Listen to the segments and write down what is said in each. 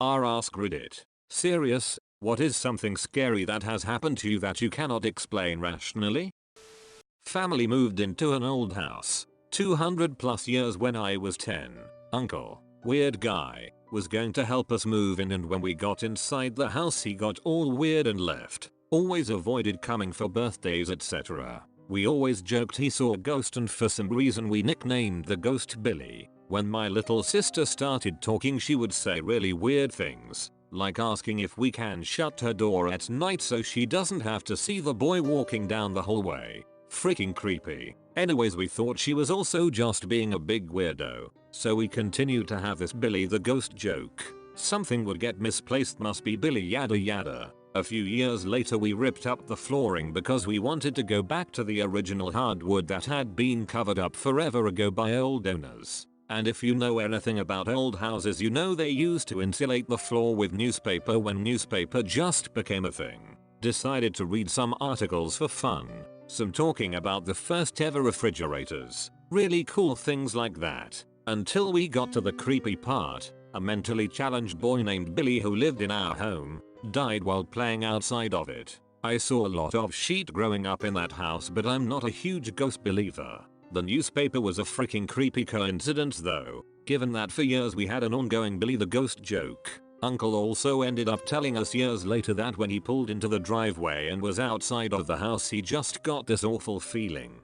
AskReddit. Serious, what is something scary that has happened to you that you cannot explain rationally? Family moved into an old house, 200 plus years when I was 10. Uncle, weird guy, was going to help us move in, and when we got inside the house he got all weird and left. Always avoided coming for birthdays etc. We always joked he saw a ghost, and for some reason we nicknamed the ghost Billy. When my little sister started talking she would say really weird things, like asking if we can shut her door at night so she doesn't have to see the boy walking down the hallway. Freaking creepy. Anyways, we thought she was also just being a big weirdo, so we continued to have this Billy the ghost joke. Something would get misplaced, must be Billy yada yada. A few years later we ripped up the flooring because we wanted to go back to the original hardwood that had been covered up forever ago by old owners. And if you know anything about old houses, you know they used to insulate the floor with newspaper when newspaper just became a thing. Decided to read some articles for fun. Some talking about the first ever refrigerators. Really cool things like that. Until we got to the creepy part. A mentally challenged boy named Billy who lived in our home died while playing outside of it. I saw a lot of shit growing up in that house, but I'm not a huge ghost believer. The newspaper was a freaking creepy coincidence though, given that for years we had an ongoing Billy the ghost joke. Uncle also ended up telling us years later that when he pulled into the driveway and was outside of the house he just got this awful feeling.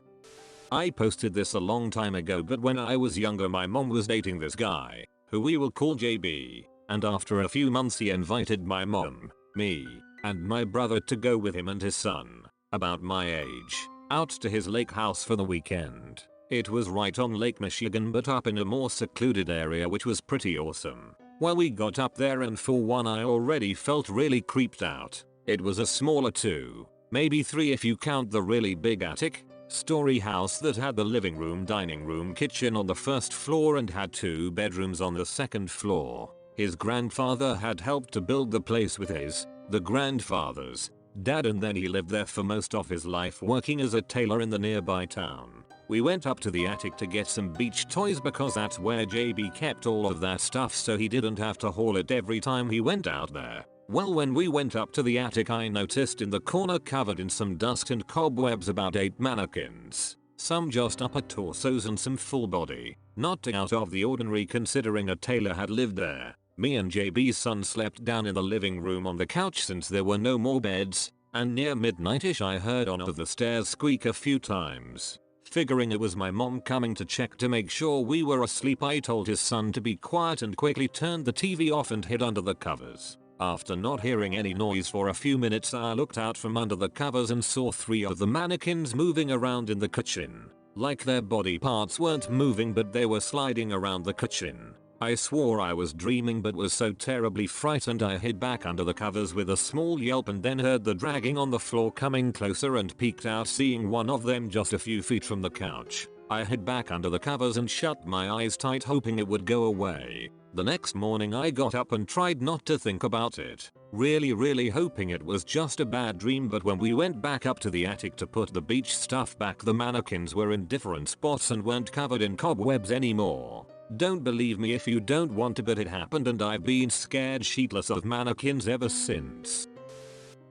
I posted this a long time ago, but when I was younger my mom was dating this guy, who we will call JB, and after a few months he invited my mom, me, and my brother to go with him and his son, about my age, out to his lake house for the weekend. It was right on Lake Michigan but up in a more secluded area, which was pretty awesome. Well, we got up there and for one I already felt really creeped out. It was a smaller 2, maybe 3 if you count the really big attic story house that had the living room, dining room, kitchen on the first floor and had 2 bedrooms on the second floor. His grandfather had helped to build the place with the grandfather's dad, and then he lived there for most of his life working as a tailor in the nearby town. We went up to the attic to get some beach toys because that's where JB kept all of that stuff so he didn't have to haul it every time he went out there. Well, when we went up to the attic I noticed in the corner covered in some dust and cobwebs about 8 mannequins. Some just upper torsos and some full body. Not out of the ordinary considering a tailor had lived there. Me and JB's son slept down in the living room on the couch since there were no more beds, and near midnight-ish I heard on the stairs squeak a few times. Figuring it was my mom coming to check to make sure we were asleep, I told his son to be quiet and quickly turned the TV off and hid under the covers. After not hearing any noise for a few minutes I looked out from under the covers and saw 3 of the mannequins moving around in the kitchen. Like their body parts weren't moving but they were sliding around the kitchen. I swore I was dreaming but was so terribly frightened I hid back under the covers with a small yelp and then heard the dragging on the floor coming closer and peeked out, seeing one of them just a few feet from the couch. I hid back under the covers and shut my eyes tight hoping it would go away. The next morning I got up and tried not to think about it, really hoping it was just a bad dream, but when we went back up to the attic to put the beach stuff back the mannequins were in different spots and weren't covered in cobwebs anymore. Don't believe me if you don't want to, but it happened and I've been scared shitless of mannequins ever since.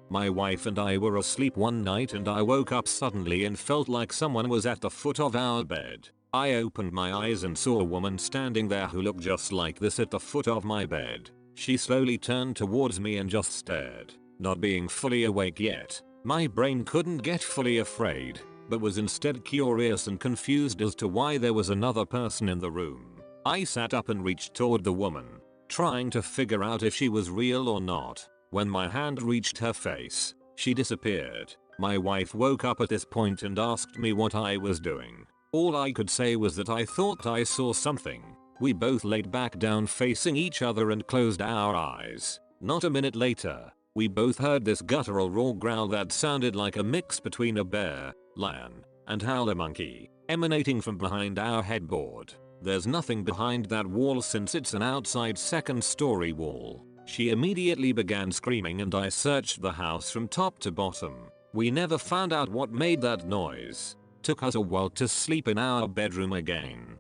My wife and I were asleep one night and I woke up suddenly and felt like someone was at the foot of our bed. I opened my eyes and saw a woman standing there who looked just like this at the foot of my bed. She slowly turned towards me and just stared. Not being fully awake yet, my brain couldn't get fully afraid, but was instead curious and confused as to why there was another person in the room. I sat up and reached toward the woman, trying to figure out if she was real or not. When my hand reached her face, she disappeared. My wife woke up at this point and asked me what I was doing. All I could say was that I thought I saw something. We both laid back down facing each other and closed our eyes. Not a minute later, we both heard this guttural raw growl that sounded like a mix between a bear, lion, and howler monkey, emanating from behind our headboard. There's nothing behind that wall since it's an outside second story wall. She immediately began screaming and I searched the house from top to bottom. We never found out what made that noise. Took us a while to sleep in our bedroom again.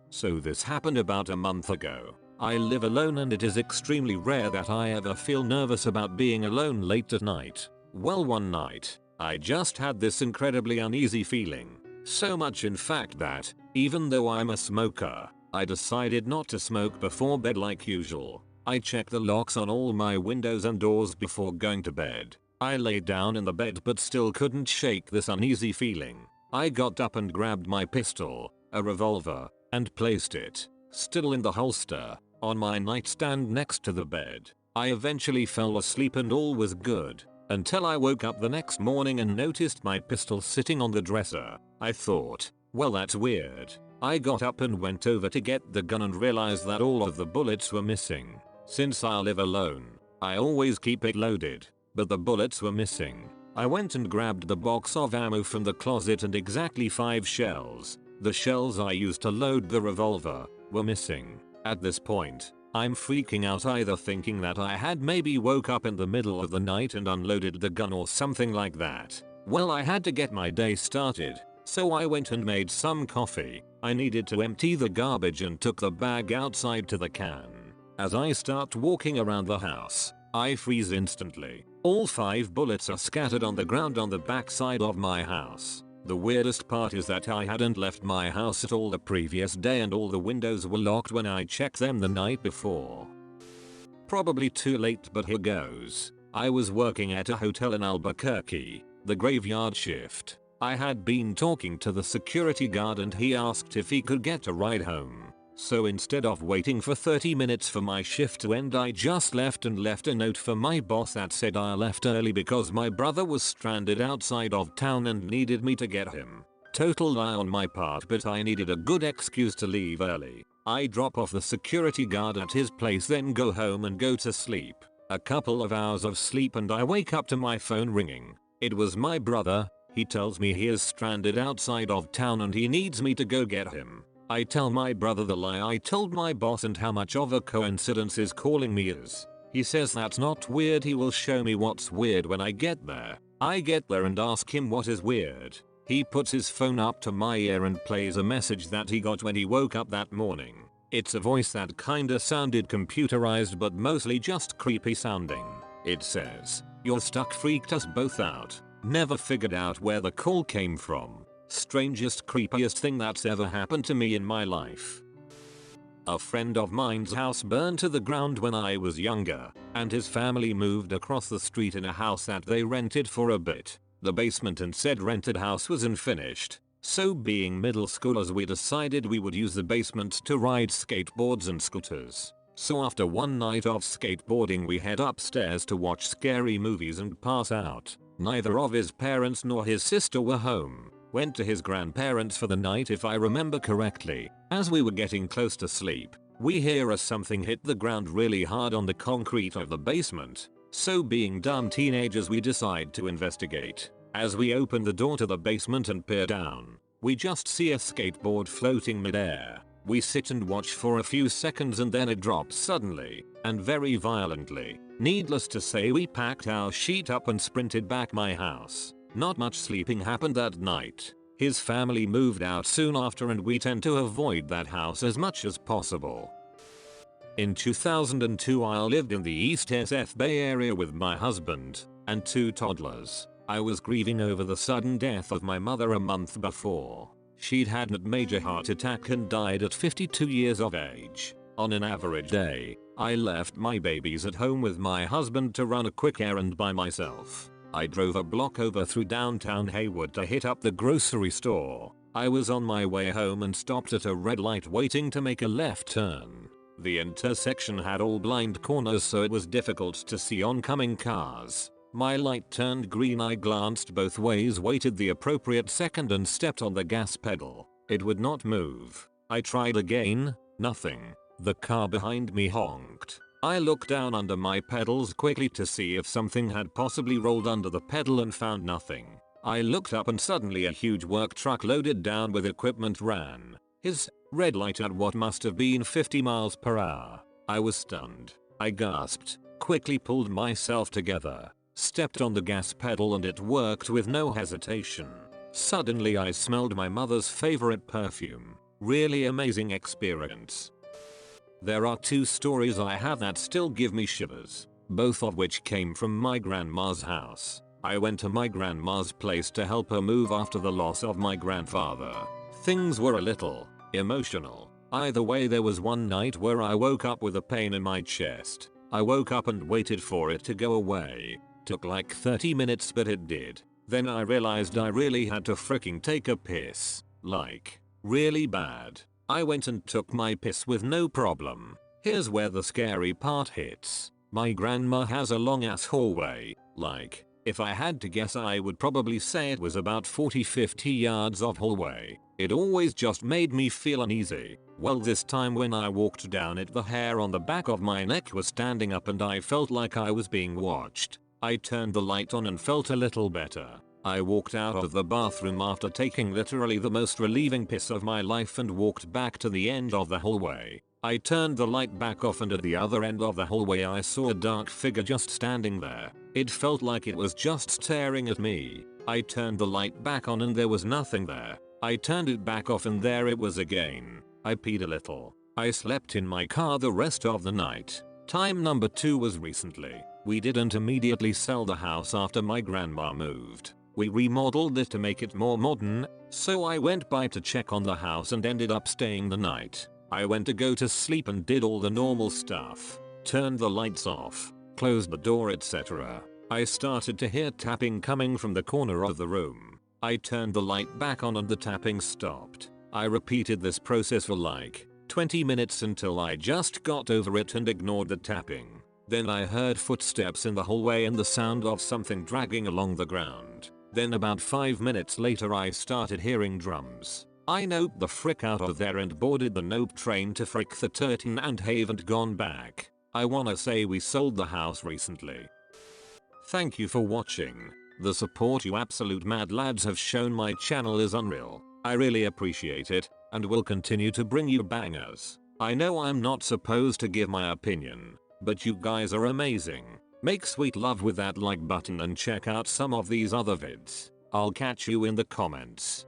So this happened about a month ago. I live alone and it is extremely rare that I ever feel nervous about being alone late at night. Well, one night, I just had this incredibly uneasy feeling. So much in fact that, even though I'm a smoker, I decided not to smoke before bed like usual. I checked the locks on all my windows and doors before going to bed. I lay down in the bed but still couldn't shake this uneasy feeling. I got up and grabbed my pistol, a revolver, and placed it, still in the holster, on my nightstand next to the bed. I eventually fell asleep and all was good, until I woke up the next morning and noticed my pistol sitting on the dresser. I thought, well, that's weird. I got up and went over to get the gun and realized that all of the bullets were missing. Since I live alone, I always keep it loaded, but the bullets were missing. I went and grabbed the box of ammo from the closet and exactly 5 shells, the shells I used to load the revolver, were missing. At this point, I'm freaking out, either thinking that I had maybe woke up in the middle of the night and unloaded the gun or something like that. Well, I had to get my day started, so I went and made some coffee. I needed to empty the garbage and took the bag outside to the can. As I start walking around the house, I freeze instantly. All 5 bullets are scattered on the ground on the backside of my house. The weirdest part is that I hadn't left my house at all the previous day and all the windows were locked when I checked them the night before. Probably too late, but here goes. I was working at a hotel in Albuquerque, the graveyard shift. I had been talking to the security guard and he asked if he could get a ride home. So instead of waiting for 30 minutes for my shift to end, I just left and left a note for my boss that said I left early because my brother was stranded outside of town and needed me to get him. Total lie on my part, but I needed a good excuse to leave early. I drop off the security guard at his place, then go home and go to sleep. A couple of hours of sleep and I wake up to my phone ringing. It was my brother. He tells me he is stranded outside of town and he needs me to go get him. I tell my brother the lie I told my boss and how much of a coincidence his calling me is. He says that's not weird, he will show me what's weird when I get there. I get there and ask him what is weird. He puts his phone up to my ear and plays a message that he got when he woke up that morning. It's a voice that kinda sounded computerized but mostly just creepy sounding. It says, "You're stuck, freaked us both out. Never figured out where the call came from. Strangest, creepiest thing that's ever happened to me in my life." A friend of mine's house burned to the ground when I was younger, and his family moved across the street in a house that they rented for a bit. The basement in said rented house was unfinished, so being middle schoolers we decided we would use the basement to ride skateboards and scooters. So after one night of skateboarding we head upstairs to watch scary movies and pass out. Neither of his parents nor his sister were home. Went to his grandparents for the night if I remember correctly. As we were getting close to sleep, we hear something hit the ground really hard on the concrete of the basement. So being dumb teenagers we decide to investigate. As we open the door to the basement and peer down, we just see a skateboard floating midair. We sit and watch for a few seconds and then it drops suddenly, and very violently. Needless to say we packed our sheet up and sprinted back my house. Not much sleeping happened that night. His family moved out soon after and we tend to avoid that house as much as possible. In 2002 I lived in the East SF Bay Area with my husband and 2 toddlers. I was grieving over the sudden death of my mother a month before. She'd had a major heart attack and died at 52 years of age. On an average day, I left my babies at home with my husband to run a quick errand by myself. I drove a block over through downtown Haywood to hit up the grocery store. I was on my way home and stopped at a red light waiting to make a left turn. The intersection had all blind corners so it was difficult to see oncoming cars. My light turned green, I glanced both ways, waited the appropriate second and stepped on the gas pedal. It would not move. I tried again, nothing. The car behind me honked. I looked down under my pedals quickly to see if something had possibly rolled under the pedal and found nothing. I looked up and suddenly a huge work truck loaded down with equipment ran his red light at what must have been 50 miles per hour. I was stunned. I gasped, quickly pulled myself together, stepped on the gas pedal and it worked with no hesitation. Suddenly I smelled my mother's favorite perfume. Really amazing experience. There are 2 stories I have that still give me shivers, both of which came from my grandma's house. I went to my grandma's place to help her move after the loss of my grandfather. Things were a little emotional. Either way, there was one night where I woke up with a pain in my chest. I woke up and waited for it to go away. Took like 30 minutes, but it did. Then I realized I really had to freaking take a piss. Like, really bad. I went and took my piss with no problem. Here's where the scary part hits. My grandma has a long ass hallway. Like, if I had to guess, I would probably say it was about 40-50 yards of hallway. It always just made me feel uneasy. Well, this time when I walked down it, the hair on the back of my neck was standing up and I felt like I was being watched. I turned the light on and felt a little better. I walked out of the bathroom after taking literally the most relieving piss of my life and walked back to the end of the hallway. I turned the light back off and at the other end of the hallway I saw a dark figure just standing there. It felt like it was just staring at me. I turned the light back on and there was nothing there. I turned it back off and there it was again. I peed a little. I slept in my car the rest of the night. Time number 2 was recently. We didn't immediately sell the house after my grandma moved. We remodeled it to make it more modern, so I went by to check on the house and ended up staying the night. I went to go to sleep and did all the normal stuff. Turned the lights off, closed the door, etc. I started to hear tapping coming from the corner of the room. I turned the light back on and the tapping stopped. I repeated this process for like 20 minutes until I just got over it and ignored the tapping. Then I heard footsteps in the hallway and the sound of something dragging along the ground. Then about 5 minutes later I started hearing drums. I noped the frick out of there and boarded the nope train to frick the Turton and haven't gone back. I wanna say we sold the house recently. Thank you for watching. The support you absolute mad lads have shown my channel is unreal. I really appreciate it and will continue to bring you bangers. I know I'm not supposed to give my opinion, but you guys are amazing. Make sweet love with that like button and check out some of these other vids. I'll catch you in the comments.